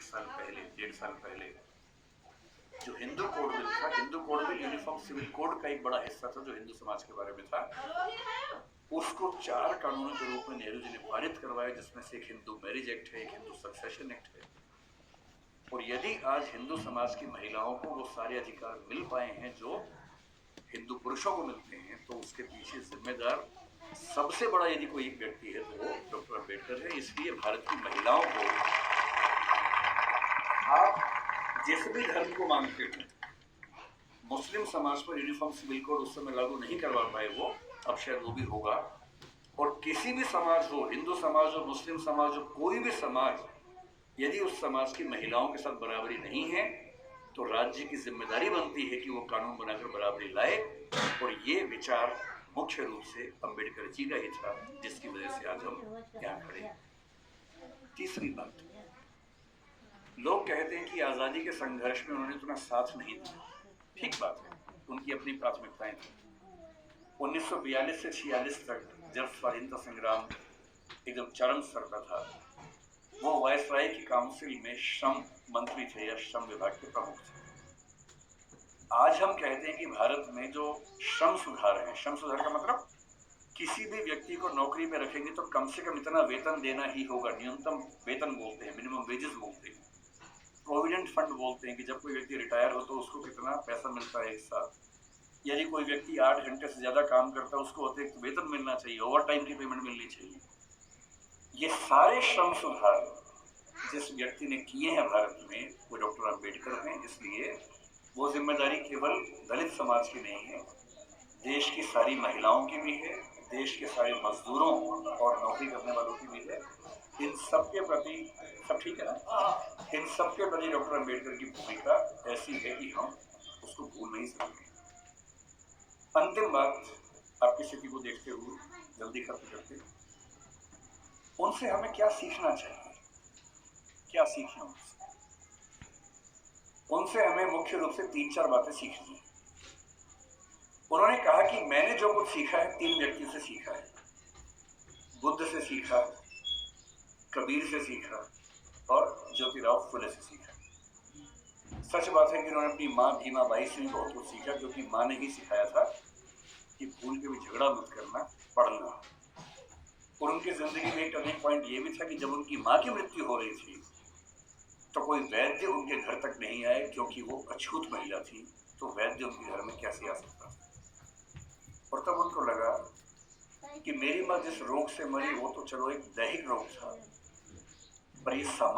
साल पहले, 1.5 साल पहले जो हिंदू कोड बिल था, Hindu code bill uniform civil code का एक बड़ा हिस्सा था जो हिंदू समाज के बारे में था। उसको 4 कानूनों के रूप में नेहरू जी ने पारित करवाया, जिसमें से एक हिंदू मैरिज एक्ट है, एक हिंदू सक्सेशन एक्ट है। और यदि आज हिंदू समाज की महिलाओं को वो सारे अधिकार मिल पाए हैं जो हिंदू पुरुषों को मिलते हैं, तो उसके पीछे जिम्मेदार सबसे बड़ा यदि कोई एक व्यक्ति है तो वो डॉक्टर अम्बेडकर है। इसलिए भारत की महिलाओं को, आप जिस भी धर्म को मानते हो, मुस्लिम समाज पर यूनिफॉर्म सिविल कोड उस समय लागू नहीं करवा पाए वो, अब शायद वो भी होगा। और किसी भी समाज हो, हिंदू समाज हो, मुस्लिम समाज हो, कोई भी समाज, यदि उस समाज की महिलाओं के साथ बराबरी नहीं है तो राज्य की जिम्मेदारी बनती है कि वो कानून बनाकर बराबरी लाए। और ये विचार मुख्य रूप से अम्बेडकर जी का ही था, जिसकी वजह से आज हम यहाँ खड़े हैं। तीसरी बात, लोग कहते हैं कि आजादी के संघर्ष में उन्होंने इतना साथ नहीं दिया। ठीक बात है, उनकी अपनी प्राथमिकताएं थी। 1942 से 46 तक जब स्वाधीनता संग्राम एकदम चरम स्तर पर था, वो वायसराय की काउंसिल में श्रम मंत्री थे या श्रम विभाग के प्रमुख थे। आज हम कहते हैं कि भारत में जो श्रम सुधार है, श्रम सुधार का मतलब किसी भी व्यक्ति को नौकरी में रखेंगे तो कम से कम इतना वेतन देना ही होगा। न्यूनतम वेतन बोलते हैं, मिनिमम वेजेस बोलते हैं। प्रोविडेंट फंड बोलते हैं कि जब कोई व्यक्ति रिटायर हो तो उसको कितना पैसा मिलता है एक साथ। यदि कोई व्यक्ति 8 घंटे से ज्यादा काम करता है, उसको अतिरिक्त वेतन मिलना चाहिए, ओवर टाइम की पेमेंट मिलनी चाहिए। ये सारे श्रम सुधार जिस व्यक्ति ने किए हैं भारत में, वो डॉक्टर अम्बेडकर हैं। इसलिए वो जिम्मेदारी केवल दलित समाज की नहीं है, देश की सारी महिलाओं की भी है, देश के सारे मजदूरों और नौकरी करने वालों की भी है। इन सबके प्रति, सब ठीक है ना, इन सबके प्रति डॉक्टर अम्बेडकर की भूमिका ऐसी है कि हम उसको भूल नहीं सकते। अंतिम बात, आपकी स्थिति को देखते हुए जल्दी खत्म करते, उनसे हमें क्या सीखना चाहिए, क्या सीखें उनसे? उनसे हमें मुख्य रूप से 3-4 बातें सीखनी है। उन्होंने कहा कि मैंने जो कुछ सीखा है 3 व्यक्ति से सीखा है, बुद्ध से सीखा, कबीर से सीखा और ज्योतिराव फुले से सीखा। सच बात है कि उन्होंने अपनी माँ भीमाबाई से भी बहुत कुछ सीखा, क्योंकि माँ ने ही सिखाया था कि भूल के भी झगड़ा मत करना, पढ़ना। और उनकी जिंदगी में एक टर्निंग पॉइंट ये भी था कि जब उनकी माँ की मृत्यु हो रही थी तो कोई वैद्य उनके घर तक नहीं आए, क्योंकि वो अछूत महिला थी, तो वैद्य उनके घर में कैसे आ सकता। और तब उनको लगा कि मेरी माँ जिस रोग से मरी वो तो चलो एक दैहिक रोग था, पर ये समाज